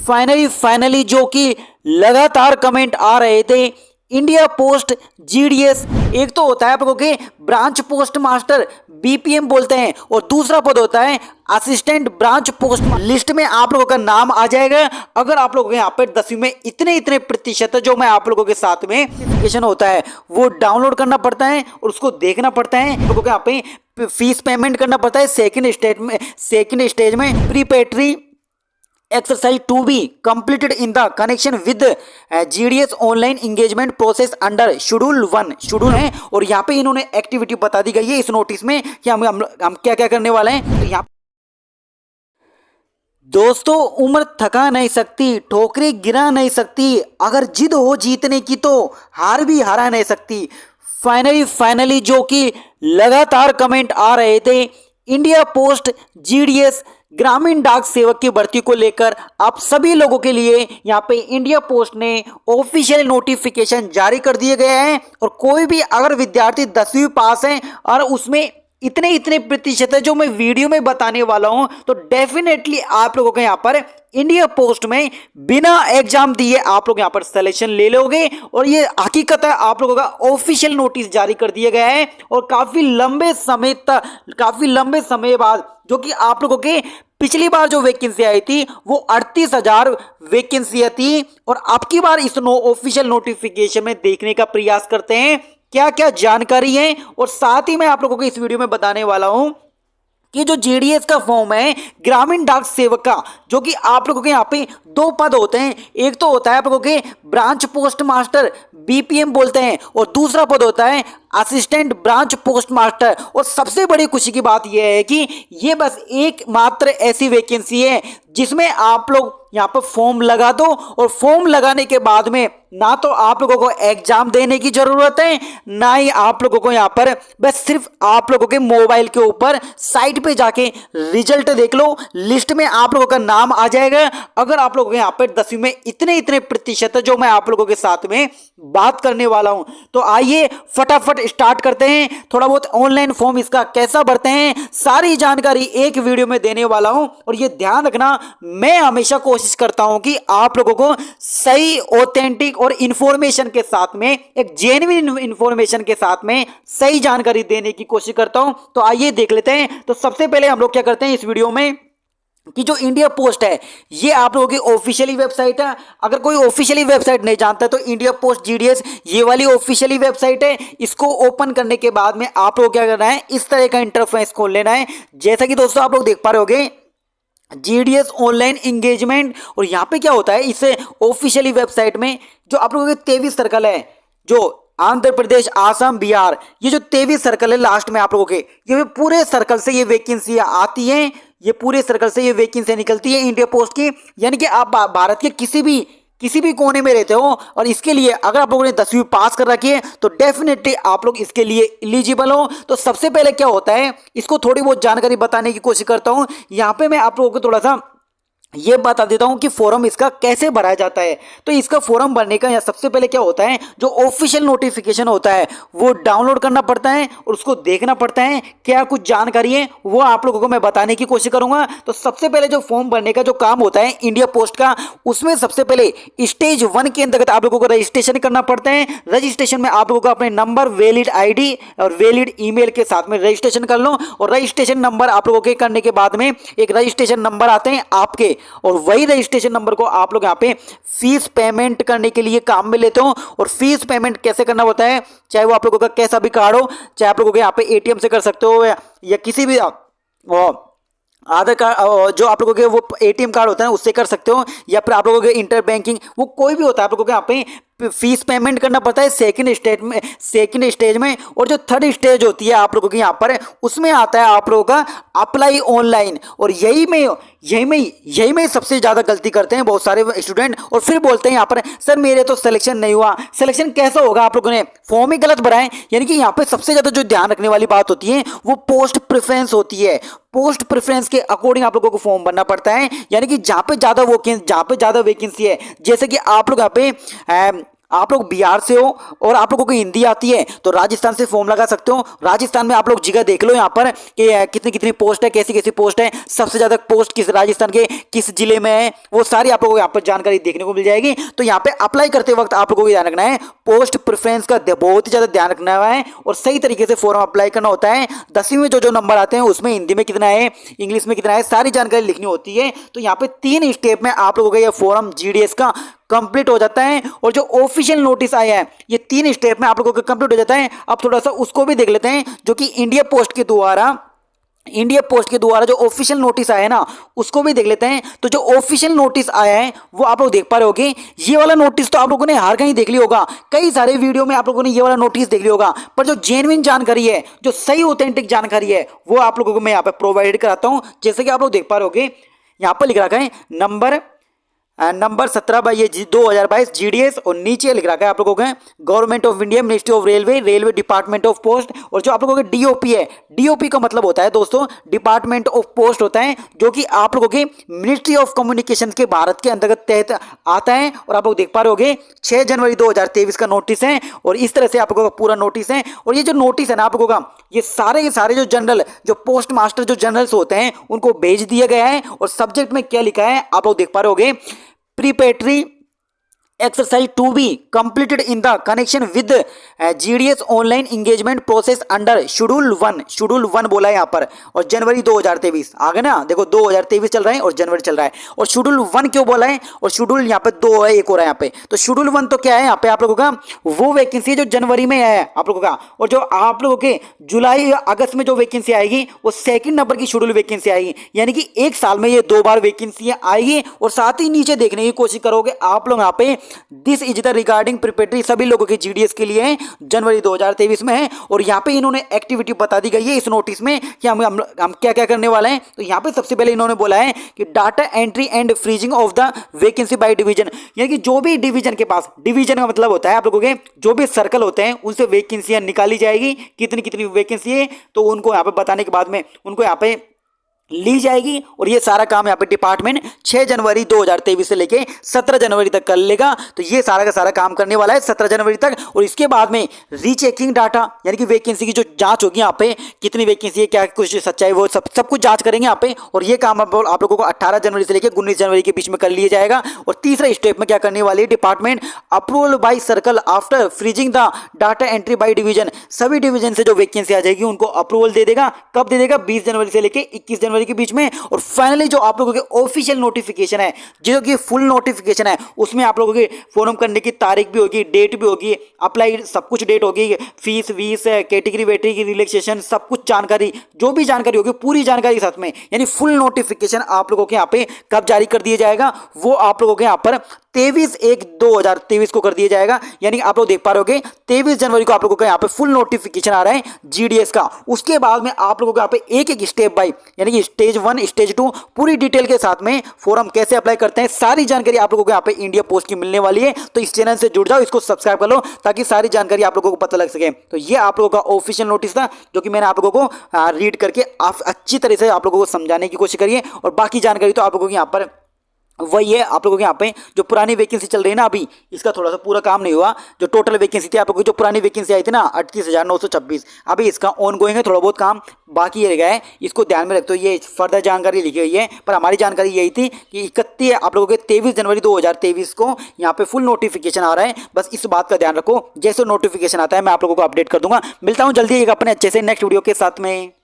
Finally जो कि लगातार कमेंट आ रहे थे, इंडिया पोस्ट जीडीएस, एक तो होता है आप लोगों के ब्रांच पोस्ट मास्टर बीपीएम बोलते हैं, और दूसरा पद होता है असिस्टेंट ब्रांच पोस्ट। लिस्ट में आप लोगों का नाम आ जाएगा अगर आप लोगों के यहाँ पे 10वीं में इतने प्रतिशत जो मैं आप लोगों के साथ में नोटिफिकेशन होता है वो डाउनलोड करना पड़ता है और उसको देखना पड़ता है। आप लोगों के यहाँ पे फीस पेमेंट करना पड़ता है। सेकेंड स्टेज में प्रीपेटरी exercise to be completed in the connection with GDS online engagement process under schedule 1 schedule है। और यहाँ पे इन्होंने एक्टिविटी बता दी गई है इस नोटिस में कि हम क्या क्या करने वाले हैं। तो यहाँ दोस्तों, उम्र थका नहीं सकती, ठोकरें गिरा नहीं सकती, अगर जिद हो जीतने की तो हार भी हरा नहीं सकती। फाइनली जो कि लगातार कमेंट आ रहे थे, इंडिया पोस्ट जीडीएस ग्रामीण डाक सेवक की भर्ती को लेकर आप सभी लोगों के लिए यहाँ पे इंडिया पोस्ट ने ऑफिशियल नोटिफिकेशन जारी कर दिए गए हैं। और कोई भी अगर विद्यार्थी 10वीं पास है और उसमें इतने प्रतिशत है जो मैं वीडियो में बताने वाला हूं, तो डेफिनेटली आप लोगों को यहाँ पर इंडिया पोस्ट में बिना एग्जाम दिए आप लोग यहाँ पर सिलेक्शन ले लोगे। और ये हकीकत है, आप लोगों का ऑफिशियल नोटिस जारी कर दिया गया है। और काफी लंबे समय बाद, जो कि आप लोगों के पिछली बार जो वैकेंसी आई थी वो 38,000 वैकेंसी थी, और आपकी बार इस ऑफिशियल नोटिफिकेशन में देखने का प्रयास करते हैं क्या क्या जानकारी है। और साथ ही मैं आप लोगों को इस वीडियो में बताने वाला हूं कि जो जीडीएस का फॉर्म है ग्रामीण डाक सेवक का, जो कि आप लोगों के यहाँ पे 2 पद होते हैं, एक तो होता है आप लोगों के ब्रांच पोस्ट मास्टर बीपीएम बोलते हैं, और दूसरा पद होता है असिस्टेंट ब्रांच पोस्ट मास्टर। और सबसे बड़ी खुशी की बात यह है कि ये बस एकमात्र ऐसी वैकेंसी है जिसमें आप लोग यहाँ पर फॉर्म लगा दो, और फॉर्म लगाने के बाद में ना तो आप लोगों को एग्जाम देने की जरूरत है, ना ही आप लोगों को यहाँ पर बस सिर्फ आप लोगों के मोबाइल के ऊपर साइट पे जाके रिजल्ट देख लो, लिस्ट में आप लोगों का नाम आ जाएगा अगर आप लोगों के यहाँ पर 10वीं में इतने प्रतिशत जो मैं आप लोगों के साथ में बात करने वाला हूं। तो आइए फटाफट स्टार्ट करते हैं। थोड़ा बहुत ऑनलाइन फॉर्म इसका कैसा भरते हैं सारी जानकारी एक वीडियो में देने वाला हूं। और ये ध्यान रखना, मैं हमेशा कोशिश करता हूं कि आप लोगों को सही, ऑथेंटिक और इंफॉर्मेशन के साथ में, एक जेन्युइन इंफॉर्मेशन के साथ में सही जानकारी देने की कोशिश करता हूं। तो आइए देख लेते हैं। तो सबसे पहले हम लोग क्या करते हैं इस वीडियो में कि जो इंडिया पोस्ट है ये आप लोगों की ऑफिशियली वेबसाइट है। अगर कोई ऑफिशियली वेबसाइट नहीं जानता तो इंडिया पोस्ट जीडीएस ये वाली ऑफिशियली वेबसाइट है। इसको ओपन करने के बाद में आप लोग क्या करना है, इस तरह का इंटरफेस खोल लेना है। जैसा कि दोस्तों आप लोग देख पा रहे होगे जीडीएस ऑनलाइन एंगेजमेंट। और यहाँ पे क्या होता है, इस ऑफिशियली वेबसाइट में जो आप लोगों के 23 सर्कल है, जो आंध्र प्रदेश, आसाम, बिहार, ये जो 23 सर्कल है लास्ट में आप लोगों के, ये पूरे सर्कल से ये वैकेंसियां आती हैं, ये पूरे सर्कल से ये वैकेंसियां निकलती है इंडिया पोस्ट की। यानी कि आप भारत के किसी भी कोने में रहते हो और इसके लिए अगर आप लोगों ने 10वीं पास कर रखी है तो डेफिनेटली आप लोग इसके लिए एलिजिबल हो। तो सबसे पहले क्या होता है, इसको थोड़ी बहुत जानकारी बताने की कोशिश करता हूं। यहाँ पे मैं आप लोगों को थोड़ा सा ये बता देता हूं कि फॉर्म इसका कैसे भरा जाता है। तो इसका फॉर्म भरने का यहाँ सबसे पहले क्या होता है, जो ऑफिशियल नोटिफिकेशन होता है वो डाउनलोड करना पड़ता है और उसको देखना पड़ता है क्या कुछ जानकारी है वो आप लोगों को मैं बताने की कोशिश करूंगा। तो सबसे पहले जो फॉर्म भरने का जो काम होता है इंडिया पोस्ट का, उसमें सबसे पहले स्टेज 1 के अंतर्गत आप लोगों को रजिस्ट्रेशन करना पड़ता है। रजिस्ट्रेशन में आप लोगों को अपने नंबर, वैलिड ID और वैलिड ईमेल के साथ में रजिस्ट्रेशन कर लो। और रजिस्ट्रेशन नंबर आप लोगों के करने के बाद में एक रजिस्ट्रेशन नंबर आते हैं आपके, और वही रजिस्ट्रेशन नंबर को आप लोग यहाँ पे फीस पेमेंट करने के लिए काम में लेते हो। और फीस पेमेंट कैसे करना होता है, चाहे वो आप लोगों का कैसा भी कार्ड हो, चाहे आप लोगों के यहाँ पे ATM से कर सकते हो या किसी भी आधार कार्ड, जो आप लोगों के वो ATM कार्ड होता है उससे कर सकते हो, या फिर आप लोगों के इंटर बैंकिंग, वो कोई भी होता है, आप लोगों के यहाँ पे फीस पेमेंट करना पड़ता है सेकंड स्टेज में। और जो थर्ड स्टेज होती है आप लोगों की यहाँ पर, उसमें आता है आप लोगों का अप्लाई ऑनलाइन। और यही में सबसे ज़्यादा गलती करते हैं बहुत सारे स्टूडेंट, और फिर बोलते हैं यहाँ पर सर मेरे तो सिलेक्शन नहीं हुआ। सिलेक्शन कैसा होगा, आप लोगों ने फॉर्म ही गलत भरा है। यानी कि यहाँ पे सबसे ज़्यादा जो ध्यान रखने वाली बात होती है वो पोस्ट प्रेफरेंस होती है। पोस्ट प्रेफरेंस के अकॉर्डिंग आप लोगों को फॉर्म भरना पड़ता है। यानी कि जहाँ पे ज़्यादा वैकेंसी है, जैसे कि आप लोग यहाँ पे आप लोग बिहार से हो और आप लोगों को हिंदी आती है तो राजस्थान से फॉर्म लगा सकते हो। राजस्थान में आप लोग जगह देख लो यहाँ पर कि कितनी कितनी पोस्ट है, कैसी कैसी पोस्ट है, सबसे ज़्यादा पोस्ट किस राजस्थान के किस जिले में है, वो सारी आप लोगों को यहाँ पर जानकारी देखने को मिल जाएगी। तो यहाँ पे अप्लाई करते वक्त आप लोगों को ध्यान रखना है, पोस्ट प्रेफरेंस का बहुत ही ज़्यादा ध्यान रखना है और सही तरीके से फॉर्म अप्लाई करना होता है। 10वीं में जो जो नंबर आते हैं उसमें हिंदी में कितना है, इंग्लिश में कितना है, सारी जानकारी लिखनी होती है। तो यहाँ पे 3 स्टेप में आप लोगों का यह फॉर्म जीडीएस का कंप्लीट हो जाता है और जो ऑफिशियल नोटिस आया है ये 3 स्टेप में आप लोगों का कंप्लीट हो जाता है। अब थोड़ा सा उसको भी देख लेते हैं, जो कि इंडिया पोस्ट के द्वारा जो ऑफिशियल नोटिस आया है ना उसको भी देख लेते हैं। तो जो ऑफिशियल नोटिस आया है वो आप लोग देख पा रहे होगे। ये वाला नोटिस तो आप लोगों ने हर कहीं देख लिया होगा, कई सारे वीडियो में आप लोगों ने ये वाला नोटिस देख लिया होगा, पर जो जेन्युइन जानकारी है, जो सही ऑथेंटिक जानकारी है, वो आप लोगों को मैं यहाँ पे प्रोवाइड कराता हूँ। जैसे कि आप लोग देख पा रहे होगे यहाँ पर लिख रखा है नंबर 17/2022 जीडीएस और नीचे लिख रखा है आप लोगों के government of India, ministry of railway department of post. और जो आप लोगों के डीओपी है, डीओपी का मतलब होता है दोस्तों डिपार्टमेंट ऑफ पोस्ट होता है, जो कि आप लोगों के मिनिस्ट्री ऑफ कम्युनिकेशन के भारत के अंतर्गत तहत आता है। और आप लोग देख पा रहे होगे 6 जनवरी 2023 का नोटिस है और इस तरह से आप लोगों का पूरा नोटिस है। और ये जो नोटिस है ना आप लोगों का, ये सारे के सारे जो जनरल, जो पोस्ट मास्टर जो जनरल्स होते हैं उनको भेज दिया गया है। और सब्जेक्ट में क्या लिखा है आप लोग देख पा रहे होगे, preparatory exercise to be completed in the connection with GDS online engagement process under schedule 1 बोला है यहाँ पर। और जनवरी 2023 आ गया ना, देखो 2023 चल रहा है और जनवरी चल रहा है। और शेड्यूल 1 क्यों बोला है, और शेड्यूल यहाँ पे 2 है, एक और है यहाँ पे। तो शेड्यूल 1 तो क्या है यहाँ पे आप लोगों का, वो वैकेंसी जो जनवरी में है आप लोगों का, और जो आप लोगों के जुलाई या अगस्त में जो वैकेंसी आएगी वो 2nd नंबर की शेड्यूल वैकेंसी आएगी। यानी कि 1 साल में ये 2 बार वैकेंसी आएगी। और साथ ही नीचे देखने की कोशिश करोगे आप लोग यहाँ पे, this is the regarding preparatory सभी लोगों के जीडीएस के लिए है, जनवरी 2023 में है। और यहाँ पे इन्होंने एक्टिविटी बता दी गई है इस नोटिस में कि हम क्या क्या करने वाले हैं। तो यहाँ पे सबसे पहले इन्होंने बोला है कि data entry and freezing of the vacancy by division, यानी कि जो भी डिवीजन के पास, डिवीजन का मतलब होता है आप लोगों के जो भी सर्कल होते हैं उनसे वैकेंसियां निकाली जाएगी, कितनी कितनी वैकेंसी है तो उनको यहाँ पे बताने के बाद में उनको यहाँ पे ली जाएगी। और ये सारा काम यहाँ पे डिपार्टमेंट 6 जनवरी 2023 से लेके 17 जनवरी तक कर लेगा। तो ये सारा का सारा काम करने वाला है 17 जनवरी तक। और इसके बाद में रीचेकिंग डाटा, यानी कि वैकेंसी की जो जांच होगी यहाँ पे, कितनी वैकेंसी है, क्या कुछ सच्चाई, वो सब कुछ जांच करेंगे यहाँ पे। और ये काम आप लोगों को 18 जनवरी से लेकर 19 जनवरी के बीच में कर लिया जाएगा। और तीसरा स्टेप में क्या करने वाली है department, approval by circle after freezing the data entry by division, सभी डिवीजन से जो वैकेंसी आ जाएगी उनको अप्रूवल दे देगा। कब दे देगा, 20 जनवरी से लेकर 21 जनवरी के बीच में। और फाइनली जो आप लोगों के ऑफिशियल नोटिफिकेशन है, जो कि फुल नोटिफिकेशन है, उसमें आप लोगों के फॉर्म करने की तारीख भी होगी, डेट भी होगी, अप्लाई सब कुछ डेट होगी, फीस वीस कैटेगरी वेटेगरी की रिलैक्सेशन, सब कुछ जानकारी, जो भी जानकारी होगी पूरी जानकारी साथ में, यानी फुल नोटिफिकेशन आप लोगों के यहाँ पे कब जारी कर दिया जाएगा, वो आप लोगों के यहाँ पर 23/1/2023 को कर दिया जाएगा। यानी आप लोग देख पा रहे होगे 23 जनवरी को आप लोगों का यहाँ पे फुल नोटिफिकेशन आ रहा है जीडीएस का। उसके बाद में आप लोगों को यहाँ पे एक एक स्टेप बाय, यानी कि स्टेज 1 स्टेज 2 पूरी डिटेल के साथ में फॉर्म कैसे अप्लाई करते हैं, सारी जानकारी आप लोगों को यहाँ पे इंडिया पोस्ट की मिलने वाली है। तो इस चैनल से जुड़ जाओ, इसको सब्सक्राइब कर लो ताकि सारी जानकारी आप लोगों को पता लग सके। तो ये आप लोगों का ऑफिशियल नोटिस था जो कि मैंने आप लोगों को रीड करके अच्छी तरह से आप लोगों को समझाने की कोशिश करी है। और बाकी जानकारी तो आप लोगों को यहाँ पर वही है, आप लोगों के यहाँ पे जो पुरानी वैकेंसी चल रही है ना, अभी इसका थोड़ा सा पूरा काम नहीं हुआ। जो टोटल वैकेंसी थी आप लोगों की, जो पुरानी वैकेंसी आई थी ना 38,926, अभी इसका ऑन गोइंग है, थोड़ा बहुत काम बाकी रह गया है, इसको ध्यान में रखते हो। ये फर्दर जानकारी लिखी हुई है, पर हमारी जानकारी यही थी कि 31 आप लोगों के 23 जनवरी 2023 को यहाँ पे फुल नोटिफिकेशन आ रहा है। बस इस बात का ध्यान रखो, जैसे नोटिफिकेशन आता है मैं आप लोगों को अपडेट कर दूंगा। मिलता हूँ जल्दी एक अपने अच्छे से नेक्स्ट वीडियो के साथ में।